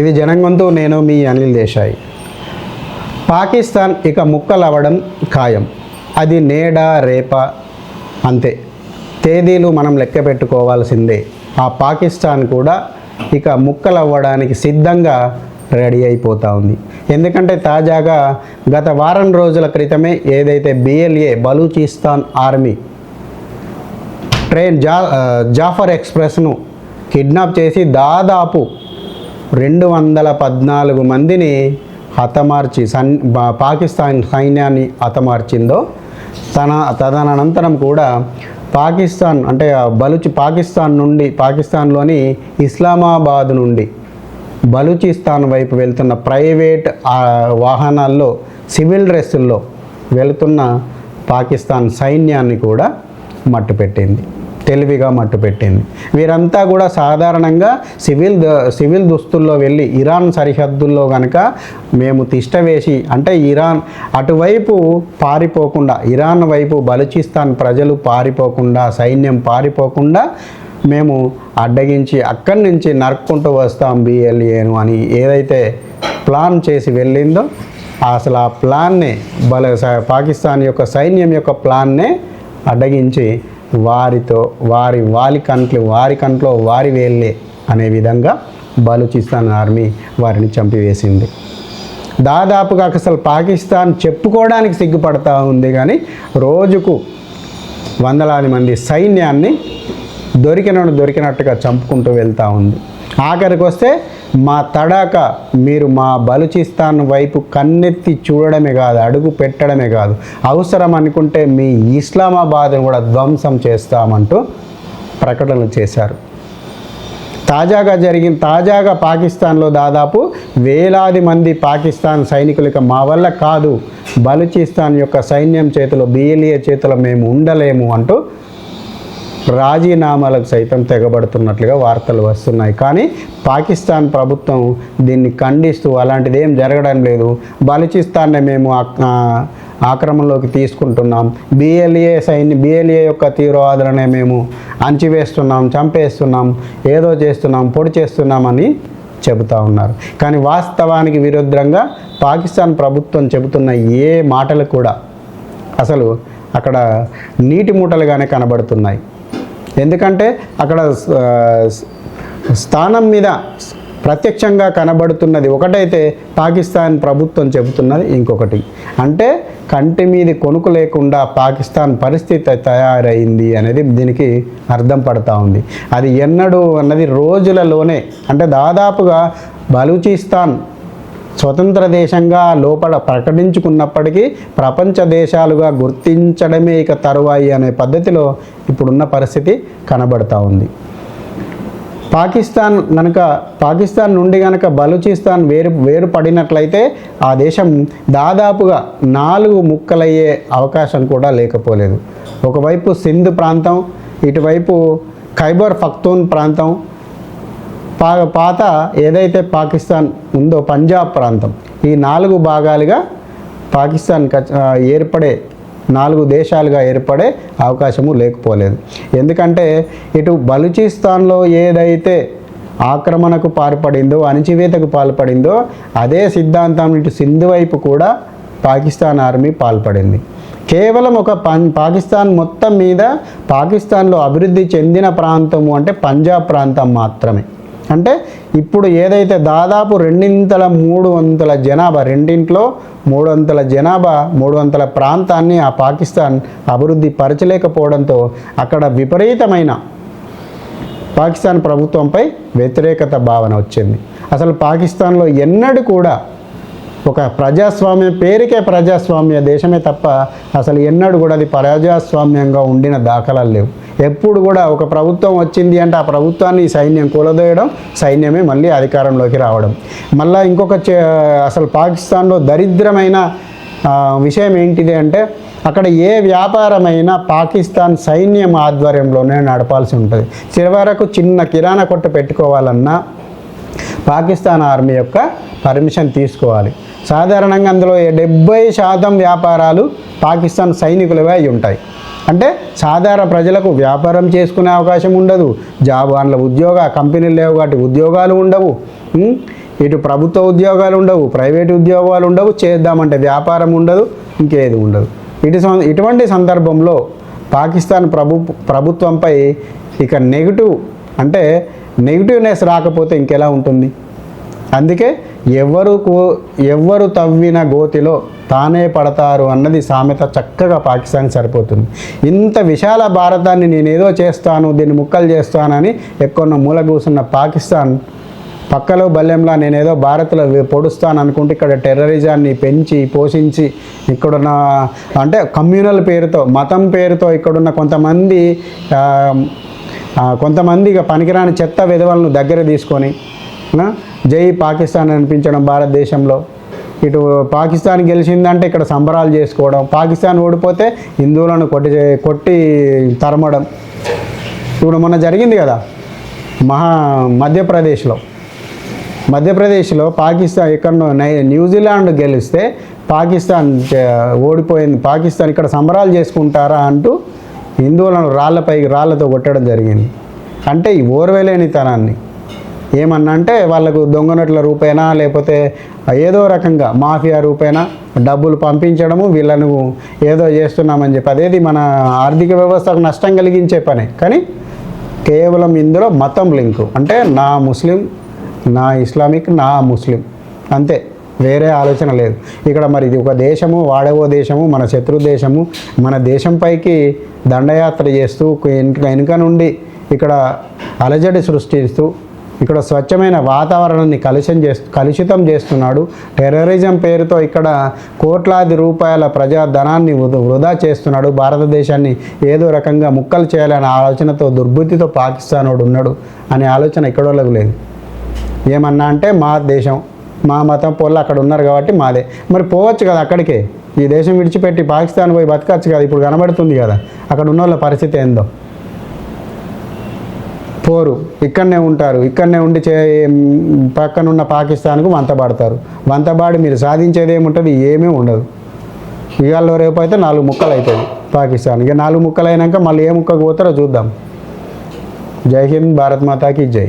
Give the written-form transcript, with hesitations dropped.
ఇది జనంగొంతు, నేను మీ అనిల్ దేశాయ్. పాకిస్తాన్ ఇక ముక్కలవ్వడం ఖాయం. అది నేడ రేప అంతే, తేదీలు మనం లెక్క పెట్టుకోవాల్సిందే. ఆ పాకిస్తాన్ కూడా ఇక ముక్కలవ్వడానికి సిద్ధంగా రెడీ అయిపోతూ ఉంది. ఎందుకంటే తాజాగా గత వారం రోజుల క్రితమే ఏదైతే BLA Balochistan army train Jaffar ఎక్స్ప్రెస్ను కిడ్నాప్ చేసి దాదాపు 214 మందిని హతమార్చి పాకిస్తాన్ సైన్యాన్ని హతమార్చిందో, తదనంతరం కూడా పాకిస్తాన్ అంటే పాకిస్తాన్లోని ఇస్లామాబాద్ నుండి బలూచిస్తాన్ వైపు వెళ్తున్న ప్రైవేట్ వాహనాల్లో సివిల్ డ్రెస్సుల్లో వెళుతున్న పాకిస్తాన్ సైన్యాన్ని కూడా మట్టుపెట్టింది, తెలివిగా మట్టుపెట్టింది. వీరంతా కూడా సాధారణంగా సివిల్ దుస్తుల్లో వెళ్ళి ఇరాన్ సరిహద్దుల్లో కనుక మేము తిష్టవేసి, అంటే ఇరాన్ అటువైపు పారిపోకుండా, ఇరాన్ వైపు బలూచిస్తాన్ ప్రజలు పారిపోకుండా, సైన్యం పారిపోకుండా మేము అడ్డగించి అక్కడి నుంచి నరుక్కుంటూ వస్తాం BLAను అని ఏదైతే ప్లాన్ చేసి వెళ్ళిందో, అసలు ఆ ప్లాన్నే పాకిస్తాన్ యొక్క సైన్యం యొక్క ప్లాన్నే అడ్డగించి వారి కంట్లో వారి వేళ్ళే అనే విధంగా బలూచిస్తాన్ ఆర్మీ వారిని చంపివేసింది. దాదాపుగా అసలు పాకిస్తాన్ చెప్పుకోవడానికి సిగ్గుపడతా ఉంది, కానీ రోజుకు వందలాది మంది సైన్యాన్ని దొరికినట్టుగా చంపుకుంటూ వెళ్తూ ఉంది. ఆఖరికి వస్తే మా తడాక మీరు మా బలూచిస్తాన్ వైపు కన్నెత్తి చూడడమే కాదు, అడుగు పెట్టడమే కాదు, అవసరం అనుకుంటే మీ ఇస్లామాబాద్ను కూడా ధ్వంసం చేస్తామంటూ ప్రకటనలు చేశారు. తాజాగా పాకిస్తాన్లో దాదాపు వేలాది మంది పాకిస్తాన్ సైనికులకి మా వల్ల కాదు, బలూచిస్తాన్ యొక్క సైన్యం చేతిలో, BLA చేతిలో మేము ఉండలేము అంటూ రాజీనామాలకు సైతం తెగబడుతున్నట్లుగా వార్తలు వస్తున్నాయి. కానీ పాకిస్తాన్ ప్రభుత్వం దీన్ని ఖండిస్తూ అలాంటిది ఏం జరగడం లేదు, బలూచిస్తాన్నే మేము ఆక్రమణలోకి తీసుకుంటున్నాం, BLA యొక్క తీవ్రవాదులనే మేము అణచివేస్తున్నాం, చంపేస్తున్నాం, ఏదో చేస్తున్నాం, పొడి చేస్తున్నామని చెబుతూ ఉన్నారు. కానీ వాస్తవానికి విరుద్ధంగా పాకిస్తాన్ ప్రభుత్వం చెబుతున్న ఏ మాటలు కూడా అసలు అక్కడ నీటి మూటలుగానే కనబడుతున్నాయి. ఎందుకంటే అక్కడ స్థానం మీద ప్రత్యక్షంగా కనబడుతున్నది ఒకటైతే పాకిస్తాన్ ప్రభుత్వం చెబుతున్నది ఇంకొకటి. అంటే కంటి మీది కొనుకు లేకుండా పాకిస్తాన్ పరిస్థితి తయారైంది అనేది దీనికి అర్థం పడుతూ ఉంది. అది ఎన్నడూ అన్నది రోజులలోనే, అంటే దాదాపుగా బలూచిస్తాన్ స్వతంత్ర దేశంగా లోపల ప్రకటించుకున్నప్పటికీ ప్రపంచ దేశాలుగా గుర్తించడమే ఇక తరువాయి అనే పద్ధతిలో ఇప్పుడున్న పరిస్థితి కనబడతా ఉంది. పాకిస్తాన్ నుండి కనుక బలూచిస్తాన్ వేరు పడినట్లయితే ఆ దేశం దాదాపుగా 4 ముక్కలయ్యే అవకాశం కూడా లేకపోలేదు. ఒకవైపు సింధ్ ప్రాంతం, ఇటువైపు ఖైబర్ పఖ్తూన్ ప్రాంతం, పాత ఏదైతే పాకిస్తాన్ ఉందో పంజాబ్ ప్రాంతం, ఈ 4 భాగాలుగా పాకిస్తాన్ ఏర్పడే 4 దేశాలుగా ఏర్పడే అవకాశము లేకపోలేదు. ఎందుకంటే ఇటు బలూచిస్తాన్లో ఏదైతే ఆక్రమణకు పాల్పడిందో, అణచివేతకు పాల్పడిందో, అదే సిద్ధాంతం ఇటు సింధు వైపు కూడా పాకిస్తాన్ ఆర్మీ పాల్పడింది. కేవలం ఒక పాకిస్తాన్ మొత్తం మీద పాకిస్తాన్లో అభివృద్ధి చెందిన ప్రాంతము అంటే పంజాబ్ ప్రాంతం మాత్రమే. అంటే ఇప్పుడు ఏదైతే దాదాపు 2/3 జనాభా, 300 జనాభా, 300 ప్రాంతాన్ని ఆ పాకిస్తాన్ అభివృద్ధి పరచలేకపోవడంతో అక్కడ విపరీతమైన పాకిస్తాన్ ప్రభుత్వంపై వ్యతిరేకత భావన వచ్చింది. అసలు పాకిస్తాన్లో ఎన్నడూ కూడా ఒక పేరుకే ప్రజాస్వామ్య దేశమే తప్ప అసలు ఎన్నడూ కూడా అది ప్రజాస్వామ్యంగా ఉండిన దాఖలాలు లేవు. ఎప్పుడు కూడా ఒక ప్రభుత్వం వచ్చింది అంటే ఆ ప్రభుత్వాన్ని సైన్యం కూలదోయడం, సైన్యమే మళ్ళీ అధికారంలోకి రావడం. మళ్ళీ ఇంకొక అసలు పాకిస్తాన్లో దరిద్రమైన విషయం ఏంటిది అంటే అక్కడ ఏ వ్యాపారమైనా పాకిస్తాన్ సైన్యం ఆధ్వర్యంలోనే నడపాల్సి ఉంటుంది. చివరకు చిన్న కిరాణా కొట్టు పెట్టుకోవాలన్నా పాకిస్తాన్ ఆర్మీ యొక్క పర్మిషన్ తీసుకోవాలి. సాధారణంగా అందులో 70% వ్యాపారాలు పాకిస్తాన్ సైనికులవే అయి ఉంటాయి. అంటే సాధారణ ప్రజలకు వ్యాపారం చేసుకునే అవకాశం ఉండదు, అందులో కంపెనీలు లేవు కాబట్టి ఉద్యోగాలు ఉండవు. ఇటు ప్రభుత్వ ఉద్యోగాలు ఉండవు, ప్రైవేటు ఉద్యోగాలు ఉండవు, చేద్దామంటే వ్యాపారం ఉండదు, ఇంకేది ఉండదు. ఇటువంటి సందర్భంలో పాకిస్తాన్ ప్రభుత్వంపై ఇక నెగిటివ్నెస్ రాకపోతే ఇంకెలా ఉంటుంది? అందుకే ఎవరు తవ్విన గోతిలో తానే పడతారు అన్నది సామెత చక్కగా పాకిస్తాన్ సరిపోతుంది. ఇంత విశాల భారతాన్ని నేనేదో చేస్తాను, దీన్ని ముక్కలు చేస్తానని ఎక్కడో మూల కూసున్న పాకిస్తాన్ పక్కలో బల్లెంలా నేనేదో భారత్లో పొడుస్తాను అనుకుంటే ఇక్కడ టెర్రరిజాన్ని పెంచి పోషించి ఇక్కడున్న అంటే కమ్యూనల్ పేరుతో, మతం పేరుతో ఇక్కడున్న కొంతమంది ఇక పనికిరాని చెత్త విధవలను దగ్గర తీసుకొని జై పాకిస్తాన్ అనిపించడం భారతదేశంలో. ఇటు పాకిస్తాన్ గెలిచిందంటే ఇక్కడ సంబరాలు చేసుకోవడం, పాకిస్తాన్ ఓడిపోతే హిందువులను కొట్టి తరమడం. ఇప్పుడు మొన్న జరిగింది కదా మధ్యప్రదేశ్లో పాకిస్తాన్ ఇక్కడ న్యూజిలాండ్ గెలిస్తే పాకిస్తాన్ ఓడిపోయింది. పాకిస్తాన్ ఇక్కడ సంబరాలు చేసుకుంటారా అంటూ హిందువులను రాళ్లతో కొట్టడం జరిగింది. అంటే ఈ ఓర్వలేనితనాన్ని ఏమన్నా అంటే వాళ్ళకు దొంగ నోట్ల రూపేనా లేకపోతే ఏదో రకంగా మాఫియా రూపేనా డబ్బులు పంపించడము, వీళ్ళను ఏదో చేస్తున్నామని చెప్పి అదేది మన ఆర్థిక వ్యవస్థకు నష్టం కలిగించే పనే. కానీ కేవలం ఇందులో మతం లింకు అంటే నా ముస్లిం, నా ఇస్లామిక్, నా ముస్లిం అంతే, వేరే ఆలోచన లేదు ఇక్కడ. మరి ఇది ఒక దేశము, వాడవో దేశము, మన శత్రు దేశము, మన దేశంపైకి దండయాత్ర చేస్తూ వెనుక నుండి ఇక్కడ అలజడి సృష్టిస్తూ ఇక్కడ స్వచ్ఛమైన వాతావరణాన్ని కలుషితం చేస్తున్నాడు. టెర్రరిజం పేరుతో ఇక్కడ కోట్లాది రూపాయల ప్రజాధనాన్ని వృధా చేస్తున్నాడు. భారతదేశాన్ని ఏదో రకంగా ముక్కలు చేయాలనే ఆలోచనతో దుర్బుద్ధితో పాకిస్తాన్ వాడు ఉన్నాడు అనే ఆలోచన ఎక్కడోళ్ళకు లేదు. ఏమన్నా అంటే మా దేశం, మా మతం పోళ్ళు అక్కడ ఉన్నారు కాబట్టి మాదే. మరి పోవచ్చు కదా అక్కడికే, ఈ దేశం విడిచిపెట్టి పాకిస్తాన్ పోయి బతకచ్చు కదా. ఇప్పుడు కనబడుతుంది కదా అక్కడ ఉన్న వాళ్ళ పరిస్థితి ఏందో. పోరు, ఇక్కడనే ఉంటారు, ఇక్కడనే ఉండి పక్కనున్న పాకిస్తాన్కు వంతబాడి మీరు సాధించేది ఏముంటుంది? ఏమీ ఉండదు. ఇవాళ రేపు అయితే 4 ముక్కలు అవుతుంది పాకిస్తాన్. ఇక 4 ముక్కలు అయినాక మళ్ళీ ఏ ముక్కకు పోతారో చూద్దాం. జై హింద్, భారత్ మాతాకి జై.